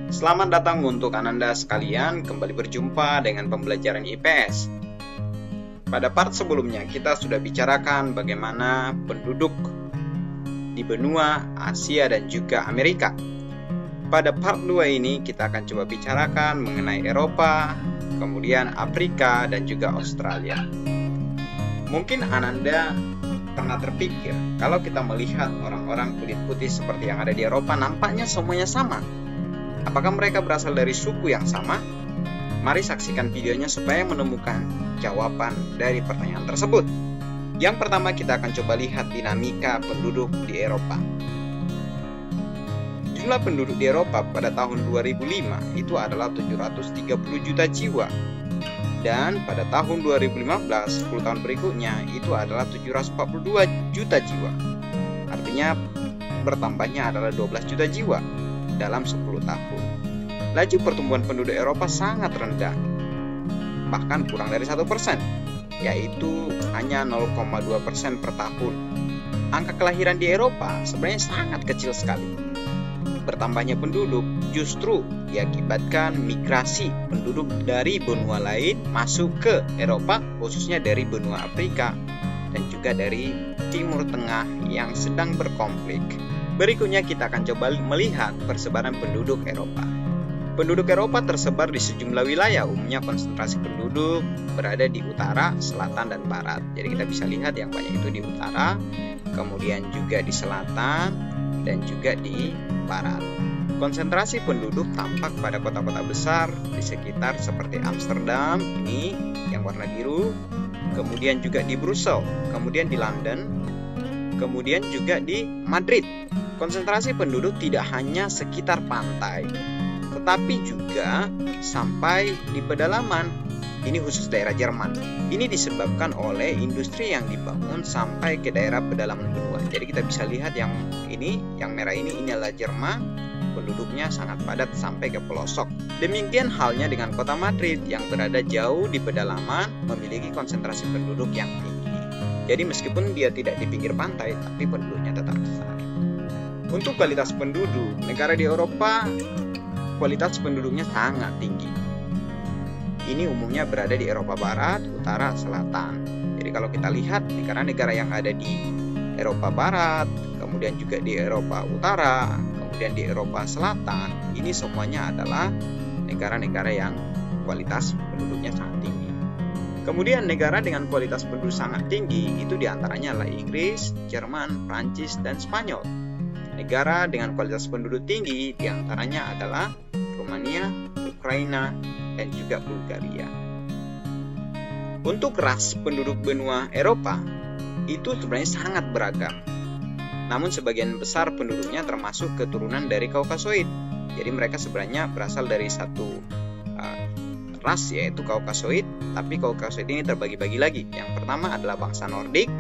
Selamat datang untuk Ananda sekalian, kembali berjumpa dengan pembelajaran IPS. Pada part sebelumnya kita sudah bicarakan bagaimana penduduk di benua Asia dan juga Amerika. Pada part 2 ini kita akan coba bicarakan mengenai Eropa, kemudian Afrika dan juga Australia. Mungkin Ananda pernah terpikir kalau kita melihat orang-orang kulit putih seperti yang ada di Eropa, nampaknya semuanya sama. Apakah mereka berasal dari suku yang sama? Mari saksikan videonya supaya menemukan jawaban dari pertanyaan tersebut. Yang pertama kita akan coba lihat dinamika penduduk di Eropa. Jumlah penduduk di Eropa pada tahun 2005 itu adalah 730 juta jiwa. Dan pada tahun 2015, 10 tahun berikutnya, itu adalah 742 juta jiwa. Artinya bertambahnya adalah 12 juta jiwa dalam 10 tahun. Laju pertumbuhan penduduk Eropa sangat rendah, bahkan kurang dari 1%, yaitu hanya 0,2% per tahun. Angka kelahiran di Eropa sebenarnya sangat kecil sekali. Bertambahnya penduduk justru diakibatkan migrasi penduduk dari benua lain masuk ke Eropa, khususnya dari benua Afrika dan juga dari Timur Tengah yang sedang berkonflik. Berikutnya kita akan coba melihat persebaran penduduk Eropa. Penduduk Eropa tersebar di sejumlah wilayah, umumnya konsentrasi penduduk berada di utara, selatan, dan barat. Jadi kita bisa lihat yang banyak itu di utara, kemudian juga di selatan, dan juga di barat. Konsentrasi penduduk tampak pada kota-kota besar di sekitar seperti Amsterdam, ini yang warna biru, kemudian juga di Brussels, kemudian di London, kemudian juga di Madrid. Konsentrasi penduduk tidak hanya sekitar pantai, tetapi juga sampai di pedalaman. Ini khusus daerah Jerman. Ini disebabkan oleh industri yang dibangun sampai ke daerah pedalaman benua. Jadi kita bisa lihat yang ini, yang merah ini adalah Jerman. Penduduknya sangat padat sampai ke pelosok. Demikian halnya dengan kota Madrid yang berada jauh di pedalaman, memiliki konsentrasi penduduk yang tinggi. Jadi meskipun dia tidak di pinggir pantai, tapi penduduknya tetap besar. Untuk kualitas penduduk, negara di Eropa kualitas penduduknya sangat tinggi. Ini umumnya berada di Eropa Barat, Utara, Selatan. Jadi kalau kita lihat negara-negara yang ada di Eropa Barat, kemudian juga di Eropa Utara, kemudian di Eropa Selatan, ini semuanya adalah negara-negara yang kualitas penduduknya sangat tinggi. Kemudian negara dengan kualitas penduduk sangat tinggi itu diantaranya adalah Inggris, Jerman, Prancis, dan Spanyol. Negara dengan kualitas penduduk tinggi diantaranya adalah Rumania, Ukraina, dan juga Bulgaria. Untuk ras penduduk benua Eropa itu sebenarnya sangat beragam. Namun sebagian besar penduduknya termasuk keturunan dari Kaukasoid. Jadi mereka sebenarnya berasal dari satu ras, yaitu Kaukasoid. Tapi Kaukasoid ini terbagi-bagi lagi. Yang pertama adalah bangsa Nordik.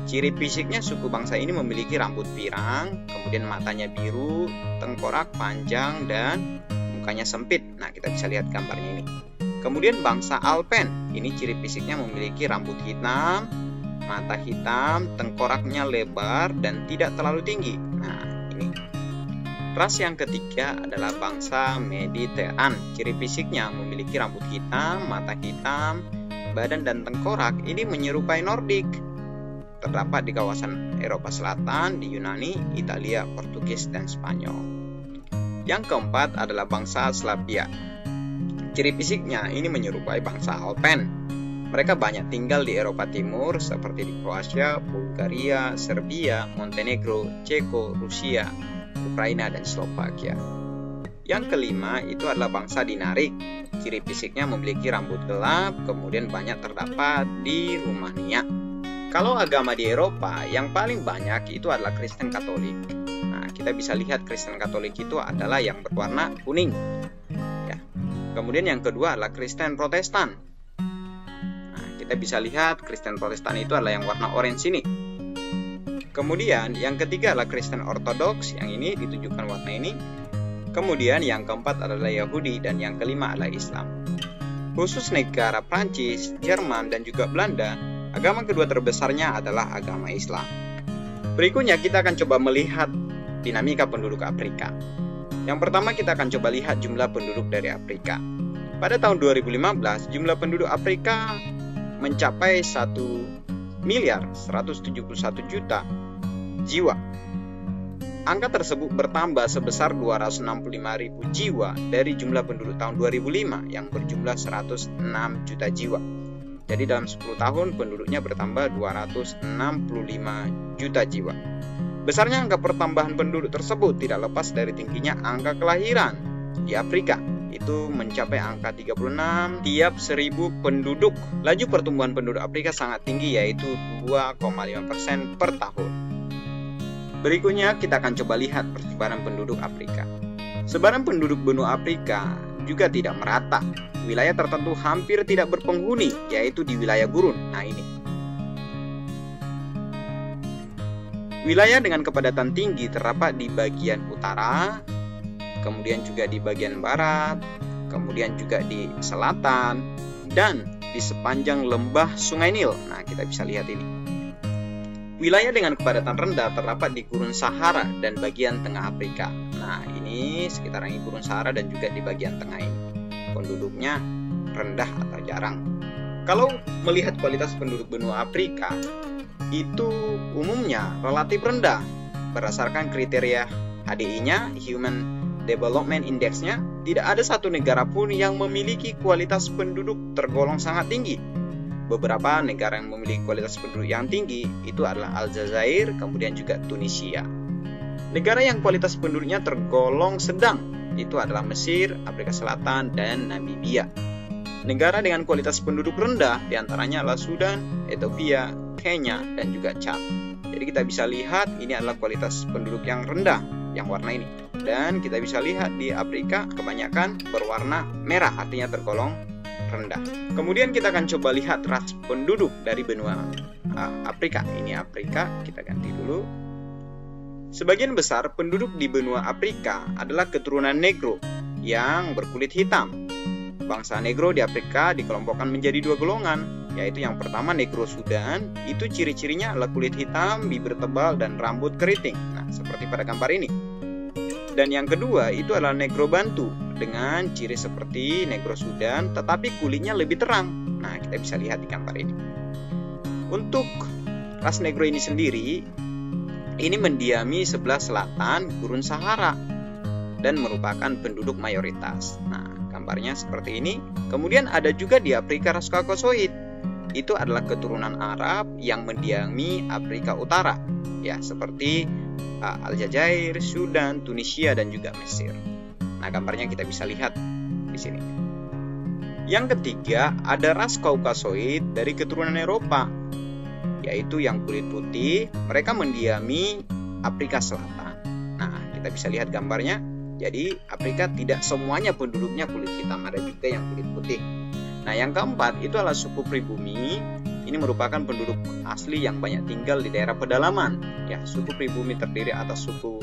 Ciri fisiknya suku bangsa ini memiliki rambut pirang, kemudian matanya biru, tengkorak panjang, dan mukanya sempit. Nah, kita bisa lihat gambarnya ini. Kemudian bangsa Alpen, ini ciri fisiknya memiliki rambut hitam, mata hitam, tengkoraknya lebar, dan tidak terlalu tinggi. Nah, ini. Ras yang ketiga adalah bangsa Mediteran. Ciri fisiknya memiliki rambut hitam, mata hitam, badan dan tengkorak ini menyerupai Nordik. Terdapat di kawasan Eropa Selatan, di Yunani, Italia, Portugis, dan Spanyol. Yang keempat adalah bangsa Slavia. Ciri fisiknya ini menyerupai bangsa Alpen. Mereka banyak tinggal di Eropa Timur seperti di Kroasia, Bulgaria, Serbia, Montenegro, Ceko, Rusia, Ukraina, dan Slovakia. Yang kelima itu adalah bangsa Dinarik. Ciri fisiknya memiliki rambut gelap, kemudian banyak terdapat di Rumania. Kalau agama di Eropa yang paling banyak itu adalah Kristen Katolik. Nah, kita bisa lihat Kristen Katolik itu adalah yang berwarna kuning. Ya. Kemudian yang kedua adalah Kristen Protestan. Nah, kita bisa lihat Kristen Protestan itu adalah yang warna orange ini. Kemudian yang ketiga adalah Kristen Ortodoks, yang ini ditunjukkan warna ini. Kemudian yang keempat adalah Yahudi dan yang kelima adalah Islam. Khusus negara Prancis, Jerman, dan juga Belanda, agama kedua terbesarnya adalah agama Islam. Berikutnya kita akan coba melihat dinamika penduduk Afrika. Yang pertama kita akan coba lihat jumlah penduduk dari Afrika. Pada tahun 2015, jumlah penduduk Afrika mencapai 1.171.000.000 jiwa. Angka tersebut bertambah sebesar 265.000 jiwa dari jumlah penduduk tahun 2005 yang berjumlah 106 juta jiwa. Jadi dalam 10 tahun penduduknya bertambah 265 juta jiwa. Besarnya angka pertambahan penduduk tersebut tidak lepas dari tingginya angka kelahiran di Afrika. Itu mencapai angka 36 tiap 1.000 penduduk. Laju pertumbuhan penduduk Afrika sangat tinggi, yaitu 2,5% per tahun. Berikutnya kita akan coba lihat persebaran penduduk Afrika. Sebaran penduduk benua Afrika juga tidak merata. Wilayah tertentu hampir tidak berpenghuni, yaitu di wilayah gurun. Nah ini. Wilayah dengan kepadatan tinggi terdapat di bagian utara, kemudian juga di bagian barat, kemudian juga di selatan, dan di sepanjang lembah Sungai Nil. Nah kita bisa lihat ini. Wilayah dengan kepadatan rendah terdapat di Gurun Sahara dan bagian tengah Afrika. Nah, ini sekitaran Gurun Sahara dan juga di bagian tengah ini. Penduduknya rendah atau jarang. Kalau melihat kualitas penduduk benua Afrika, itu umumnya relatif rendah. Berdasarkan kriteria HDI-nya, Human Development Index-nya, tidak ada satu negara pun yang memiliki kualitas penduduk tergolong sangat tinggi. Beberapa negara yang memiliki kualitas penduduk yang tinggi itu adalah Aljazair, kemudian juga Tunisia. Negara yang kualitas penduduknya tergolong sedang itu adalah Mesir, Afrika Selatan, dan Namibia. Negara dengan kualitas penduduk rendah diantaranya adalah Sudan, Ethiopia, Kenya, dan juga Chad. Jadi kita bisa lihat ini adalah kualitas penduduk yang rendah, yang warna ini. Dan kita bisa lihat di Afrika kebanyakan berwarna merah, artinya tergolong rendah. Kemudian kita akan coba lihat ras penduduk dari benua Afrika. Ini Afrika, kita ganti dulu. Sebagian besar penduduk di benua Afrika adalah keturunan Negro yang berkulit hitam. Bangsa Negro di Afrika dikelompokkan menjadi dua golongan, yaitu yang pertama Negro Sudan, itu ciri-cirinya adalah kulit hitam, bibir tebal, dan rambut keriting. Nah, seperti pada gambar ini. Dan yang kedua itu adalah Negro Bantu dengan ciri seperti Negro Sudan tetapi kulitnya lebih terang. Nah, kita bisa lihat di gambar ini. Untuk ras Negro ini sendiri, ini mendiami sebelah selatan Gurun Sahara dan merupakan penduduk mayoritas. Nah, gambarnya seperti ini. Kemudian ada juga di Afrika ras Kaukasoid. Itu adalah keturunan Arab yang mendiami Afrika Utara. Ya, seperti Aljazair, Sudan, Tunisia, dan juga Mesir. Nah, gambarnya kita bisa lihat di sini. Yang ketiga, ada ras Kaukasoid dari keturunan Eropa, yaitu yang kulit putih. Mereka mendiami Afrika Selatan. Nah, kita bisa lihat gambarnya. Jadi, Afrika tidak semuanya penduduknya kulit hitam, ada juga yang kulit putih. Nah, yang keempat itu adalah suku pribumi. Ini merupakan penduduk asli yang banyak tinggal di daerah pedalaman. Ya, suku pribumi terdiri atas suku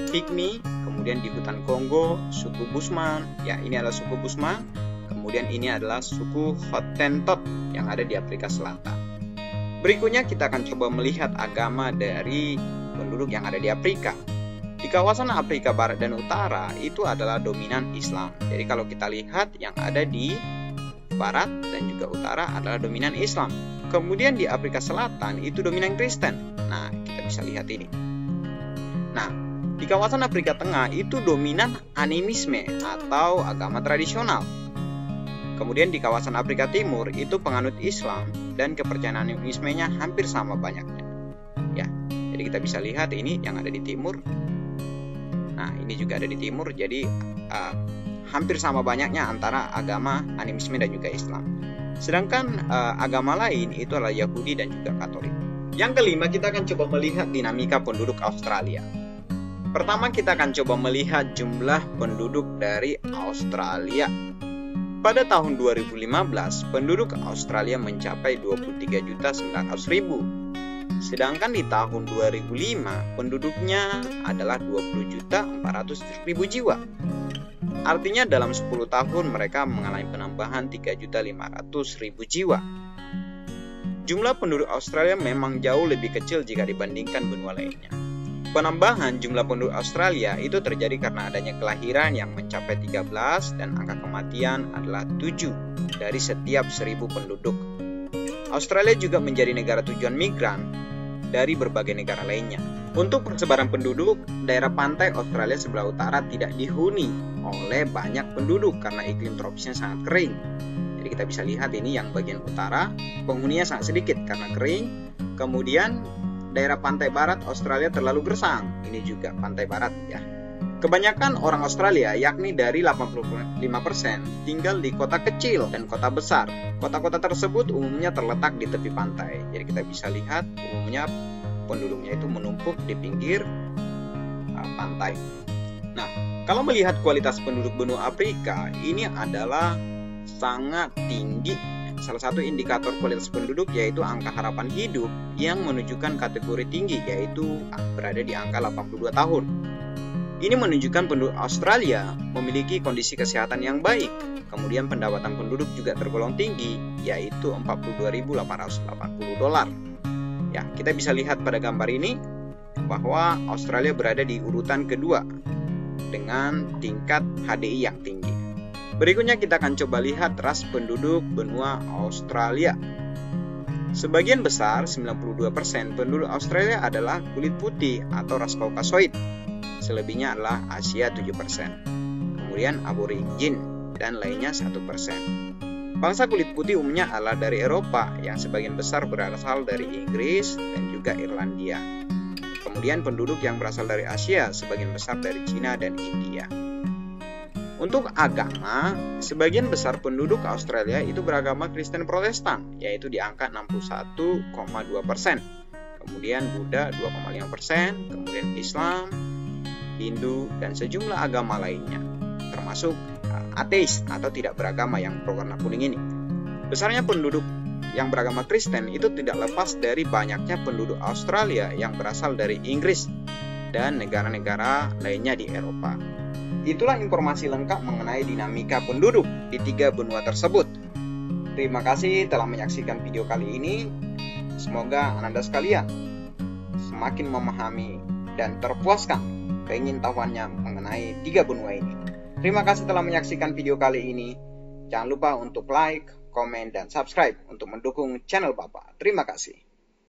Pygmy, kemudian di hutan Kongo, suku Busman. Ya, ini adalah suku Busman. Kemudian ini adalah suku Hottentot yang ada di Afrika Selatan. Berikutnya kita akan coba melihat agama dari penduduk yang ada di Afrika. Di kawasan Afrika Barat dan Utara itu adalah dominan Islam. Jadi kalau kita lihat yang ada di Barat dan juga Utara adalah dominan Islam. Kemudian di Afrika Selatan itu dominan Kristen. Nah, kita bisa lihat ini. Nah, di kawasan Afrika Tengah itu dominan animisme atau agama tradisional. Kemudian di kawasan Afrika Timur itu penganut Islam dan kepercayaan animismenya hampir sama banyaknya. Ya, jadi kita bisa lihat ini yang ada di timur. Nah, ini juga ada di timur. Jadi hampir sama banyaknya antara agama animisme dan juga Islam. Sedangkan agama lain itu adalah Yahudi dan juga Katolik. Yang kelima, kita akan coba melihat dinamika penduduk Australia. Pertama, kita akan coba melihat jumlah penduduk dari Australia. Pada tahun 2015, penduduk Australia mencapai 23.900.000. Sedangkan di tahun 2005, penduduknya adalah 20.400.000 jiwa. Artinya dalam 10 tahun mereka mengalami penambahan 3.500.000 jiwa. Jumlah penduduk Australia memang jauh lebih kecil jika dibandingkan benua lainnya. Penambahan jumlah penduduk Australia itu terjadi karena adanya kelahiran yang mencapai 13 dan angka kematian adalah 7 dari setiap 1000 penduduk. Australia juga menjadi negara tujuan migran dari berbagai negara lainnya. Untuk persebaran penduduk, daerah pantai Australia sebelah utara tidak dihuni oleh banyak penduduk karena iklim tropisnya sangat kering. Jadi kita bisa lihat ini yang bagian utara, penghuninya sangat sedikit karena kering. Kemudian daerah pantai barat Australia terlalu gersang. Ini juga pantai barat ya. Kebanyakan orang Australia, yakni dari 85%, tinggal di kota kecil dan kota besar. Kota-kota tersebut umumnya terletak di tepi pantai. Jadi kita bisa lihat umumnya penduduknya itu menumpuk di pinggir pantai. Nah, kalau melihat kualitas penduduk benua Afrika, ini adalah sangat tinggi. Salah satu indikator kualitas penduduk yaitu angka harapan hidup yang menunjukkan kategori tinggi, yaitu berada di angka 82 tahun. Ini menunjukkan penduduk Australia memiliki kondisi kesehatan yang baik. Kemudian pendapatan penduduk juga tergolong tinggi, yaitu $42.880. Ya, kita bisa lihat pada gambar ini bahwa Australia berada di urutan kedua dengan tingkat HDI yang tinggi. Berikutnya kita akan coba lihat ras penduduk benua Australia. Sebagian besar, 92% penduduk Australia adalah kulit putih atau ras Kaukasoid. Selebihnya adalah Asia 7%. Kemudian aborigin dan lainnya 1%. Bangsa kulit putih umumnya adalah dari Eropa yang sebagian besar berasal dari Inggris dan juga Irlandia. Kemudian penduduk yang berasal dari Asia sebagian besar dari Cina dan India. Untuk agama, sebagian besar penduduk Australia itu beragama Kristen Protestan, yaitu di angka 61,2%. Kemudian Buddha 2,5%, kemudian Islam, Hindu, dan sejumlah agama lainnya, termasuk ateis atau tidak beragama yang berwarna kuning ini. Besarnya penduduk yang beragama Kristen itu tidak lepas dari banyaknya penduduk Australia yang berasal dari Inggris dan negara-negara lainnya di Eropa. Itulah informasi lengkap mengenai dinamika penduduk di 3 benua tersebut. Terima kasih telah menyaksikan video kali ini. Semoga Anda sekalian semakin memahami dan terpuaskan keingintahuannya mengenai 3 benua ini. Terima kasih telah menyaksikan video kali ini. Jangan lupa untuk like, komen, dan subscribe untuk mendukung channel Bapak. Terima kasih.